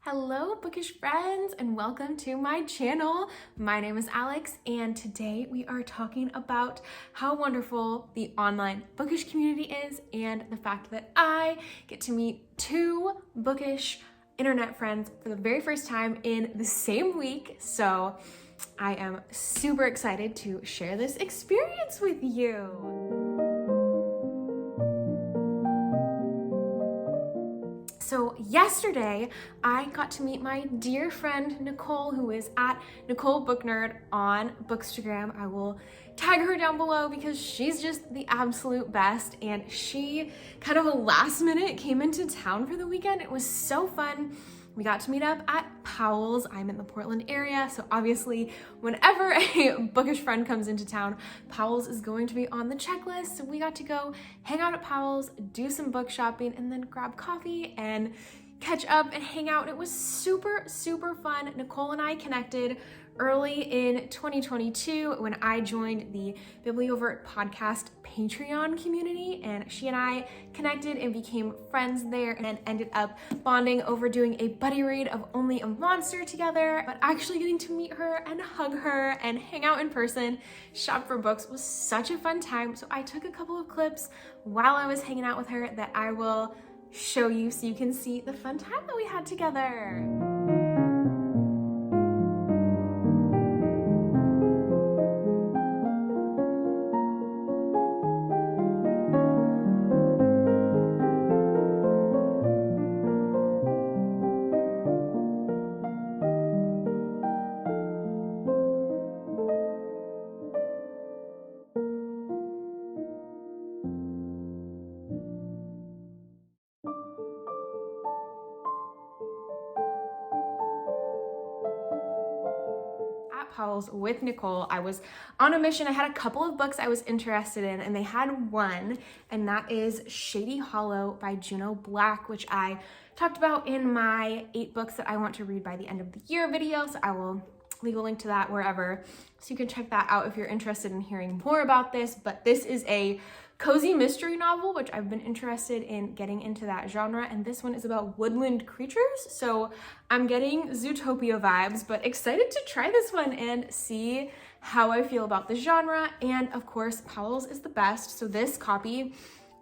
Hello, Bookish friends, and welcome to my channel. My name is Alex, and today we are talking about how wonderful the online Bookish community is and the fact that I get to meet two Bookish internet friends for the very first time in the same week. So I am super excited to share this experience with you. So yesterday, I got to meet my dear friend Nicole, who is at Nicole Book Nerd on Bookstagram. I will tag her down below because she's just the absolute best, and she kind of a last minute came into town for the weekend. It was so fun. We got to meet up at Powell's. I'm in the Portland area, so obviously whenever a Bookish friend comes into town, Powell's is going to be on the checklist. So we got to go hang out at Powell's, do some book shopping, and then grab coffee and catch up and hang out. It was super, super fun. Nicole and I connected early in 2022 when I joined the Bibliovert podcast Patreon community, and she and I connected and became friends there and ended up bonding over doing a buddy read of Only a Monster together. But actually getting to meet her and hug her and hang out in person, shop for books was such a fun time. So I took a couple of clips while I was hanging out with her that I will show you so you can see the fun time that we had together. Powell's with Nicole. I was on a mission. I had a couple of books I was interested in, and they had one, and that is Shady Hollow by Juno Black, which I talked about in my 8 books that I want to read by the end of the year video. So I will leave a link to that wherever, so you can check that out if you're interested in hearing more about this. But this is a cozy mystery novel, which I've been interested in getting into that genre, and this one is about woodland creatures, so I'm getting Zootopia vibes, but excited to try this one and see how I feel about the genre. And of course, Powell's is the best, so this copy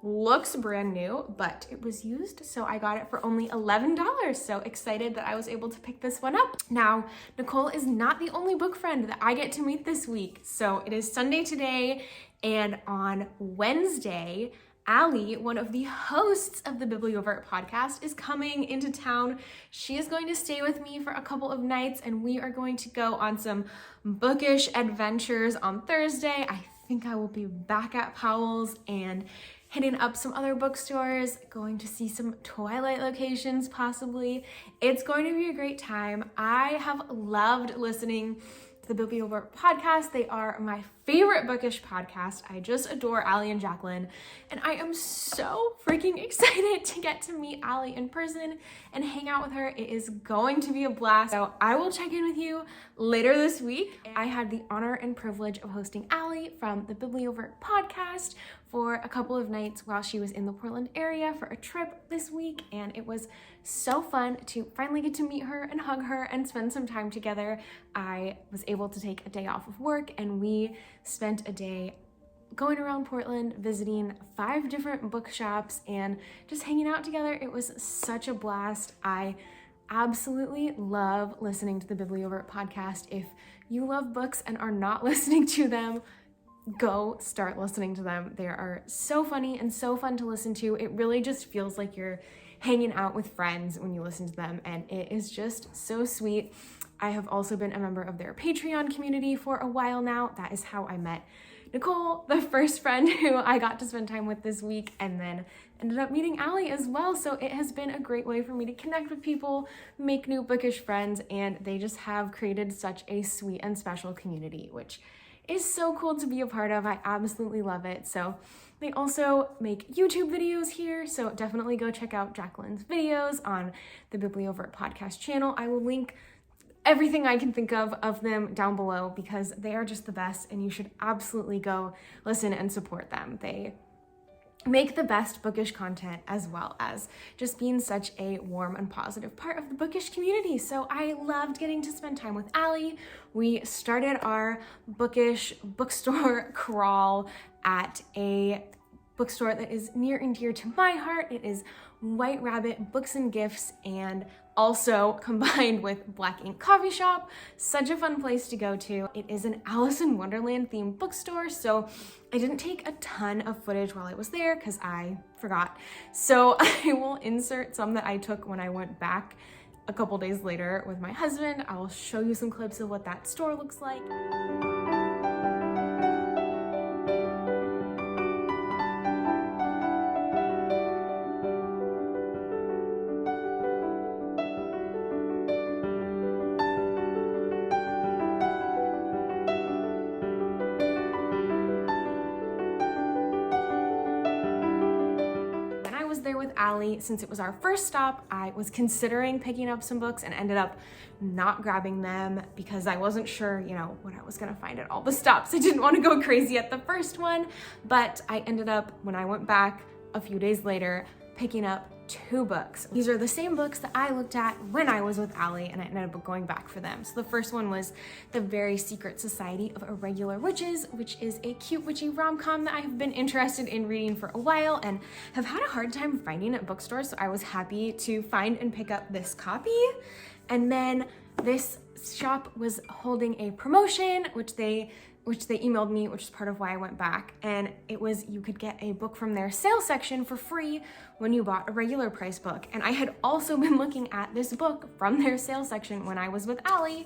looks brand new, but it was used, so I got it for only $11. So excited that I was able to pick this one up. Now, Nicole is not the only book friend that I get to meet this week. So it is Sunday today, and on Wednesday, Allie, one of the hosts of the Bibliovert podcast, is coming into town. She is going to stay with me for a couple of nights, and we are going to go on some bookish adventures on Thursday. I think I will be back at Powell's and hitting up some other bookstores, going to see some Twilight locations possibly. It's going to be a great time. I have loved listening to the Bibliovert podcast. They are my favorite bookish podcast. I just adore Allie and Jacqueline, and I am so freaking excited to get to meet Allie in person and hang out with her. It is going to be a blast. So I will check in with you later this week. I had the honor and privilege of hosting Allie from the Bibliovert podcast for a couple of nights while she was in the Portland area for a trip this week, and it was so fun to finally get to meet her and hug her and spend some time together. I was able to take a day off of work, and we spent a day going around Portland, visiting 5 different bookshops and just hanging out together. It was such a blast. I absolutely love listening to the Bibliovert podcast. If you love books and are not listening to them, go start listening to them. They are so funny and so fun to listen to. It really just feels like you're hanging out with friends when you listen to them, and it is just so sweet. I have also been a member of their Patreon community for a while now. That is how I met Nicole, the first friend who I got to spend time with this week, and then ended up meeting Allie as well. So it has been a great way for me to connect with people, make new bookish friends, and they just have created such a sweet and special community, which is so cool to be a part of. I absolutely love it. So they also make YouTube videos here, so definitely go check out Jacqueline's videos on the Bibliovert podcast channel. I will link everything I can think of them down below because they are just the best, and you should absolutely go listen and support them. They make the best bookish content, as well as just being such a warm and positive part of the bookish community. So I loved getting to spend time with Allie. We started our bookish bookstore crawl at a bookstore that is near and dear to my heart. It is White Rabbit Books and Gifts, and also combined with Black Ink Coffee Shop. Such a fun place to go to. It is an Alice in Wonderland themed bookstore, so I didn't take a ton of footage while I was there because I forgot. So I will insert some that I took when I went back a couple days later with my husband. I will show you some clips of what that store looks like. There with Allie, since it was our first stop, I was considering picking up some books and ended up not grabbing them because I wasn't sure, what I was gonna find at all the stops. I didn't want to go crazy at the first one, but I ended up, when I went back a few days later, picking up 2 books. These are the same books that I looked at when I was with Allie, and I ended up going back for them. So the first one was The Very Secret Society of Irregular Witches, which is a cute witchy rom-com that I have been interested in reading for a while and have had a hard time finding at bookstores, so I was happy to find and pick up this copy. And then this shop was holding a promotion, which they emailed me, which is part of why I went back. And it was, you could get a book from their sale section for free when you bought a regular price book. And I had also been looking at this book from their sale section when I was with Allie,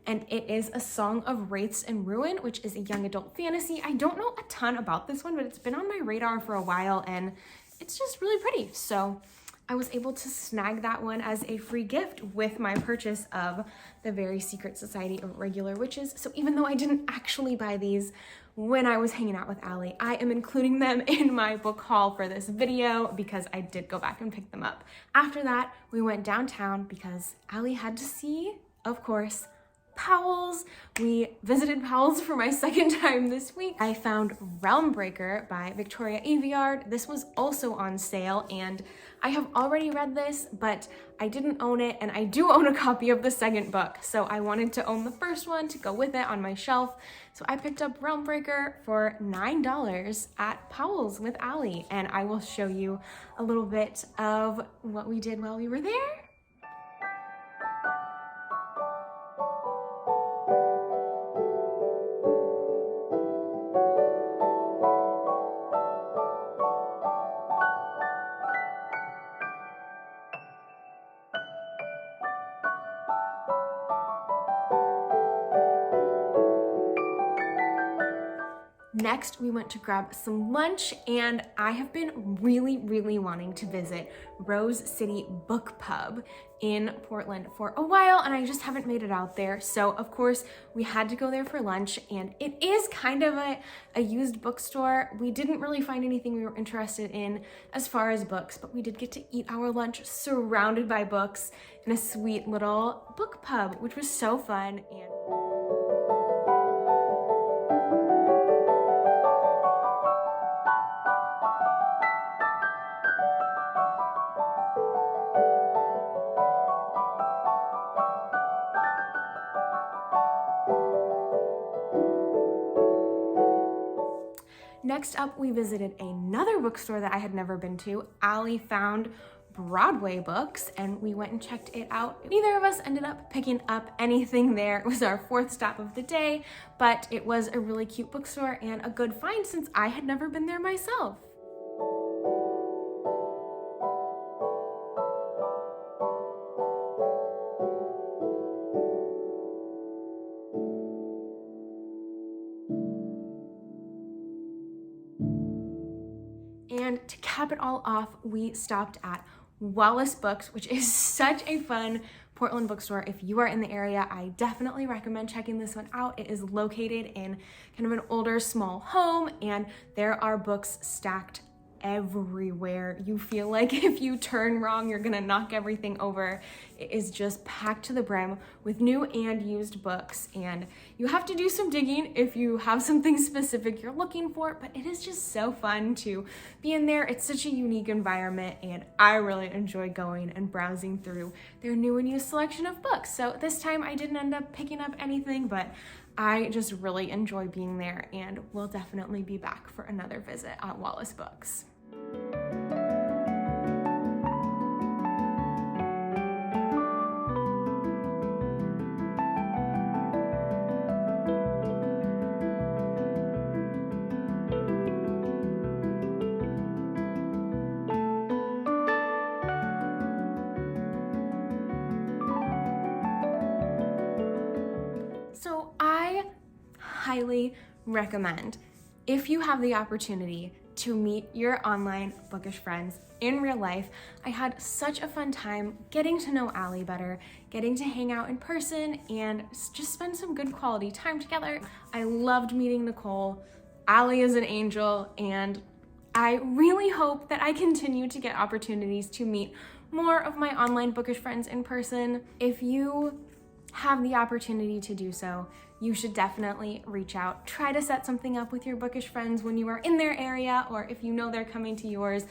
and it is A Song of Wraiths and Ruin, which is a young adult fantasy. I don't know a ton about this one, but it's been on my radar for a while, and it's just really pretty. So I was able to snag that one as a free gift with my purchase of The Very Secret Society of Irregular Witches. So even though I didn't actually buy these when I was hanging out with Allie, I am including them in my book haul for this video because I did go back and pick them up. After that, we went downtown because Allie had to see, of course, Powell's. We visited Powell's for my second time this week. I found Realm Breaker by Victoria Aveyard. This was also on sale, and I have already read this, but I didn't own it, and I do own a copy of the second book, so I wanted to own the first one to go with it on my shelf. So I picked up Realm Breaker for $9 at Powell's with Allie, and I will show you a little bit of what we did while we were there. Next, we went to grab some lunch, and I have been really wanting to visit Rose City Book Pub in Portland for a while, and I just haven't made it out there. So of course, we had to go there for lunch, and it is kind of a used bookstore. We didn't really find anything we were interested in as far as books, but we did get to eat our lunch surrounded by books in a sweet little book pub, which was so fun. And next up, we visited another bookstore that I had never been to. Allie found Broadway Books, and we went and checked it out. Neither of us ended up picking up anything there. It was our 4th stop of the day, but it was a really cute bookstore and a good find since I had never been there myself. And to cap it all off, we stopped at Wallace Books, which is such a fun Portland bookstore. If you are in the area, I definitely recommend checking this one out. It is located in kind of an older, small home, and there are books stacked everywhere. You feel like if you turn wrong, you're gonna knock everything over. It is just packed to the brim with new and used books, and you have to do some digging if you have something specific you're looking for, but it is just so fun to be in there. It's such a unique environment, and I really enjoy going and browsing through their new and used selection of books. So this time I didn't end up picking up anything, but I just really enjoy being there, and will definitely be back for another visit at Wallace Books. So I highly recommend, if you have the opportunity to meet your online bookish friends in real life. I had such a fun time getting to know Allie better, getting to hang out in person, and just spend some good quality time together. I loved meeting Nicole. Allie is an angel, and I really hope that I continue to get opportunities to meet more of my online bookish friends in person. If you have the opportunity to do so, you should definitely reach out. Try to set something up with your bookish friends when you are in their area, or if you know they're coming to yours,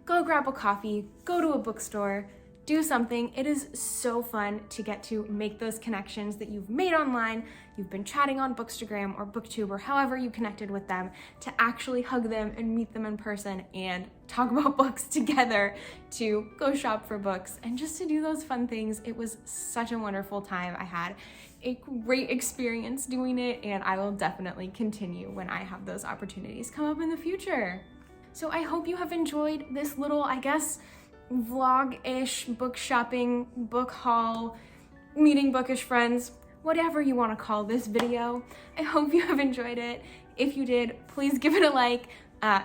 go grab a coffee, go to a bookstore, do something. It is so fun to get to make those connections that you've made online, you've been chatting on Bookstagram or Booktube or however you connected with them, to actually hug them and meet them in person and talk about books together, to go shop for books, and just to do those fun things. It was such a wonderful time. I had a great experience doing it, and I will definitely continue when I have those opportunities come up in the future. So I hope you have enjoyed this little, I guess, vlog-ish book shopping, book haul, meeting bookish friends, whatever you want to call this video. I hope you have enjoyed it. If you did, please give it a like,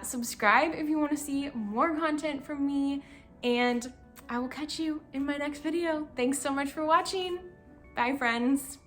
subscribe if you want to see more content from me, and I will catch you in my next video. Thanks so much for watching. Bye, friends.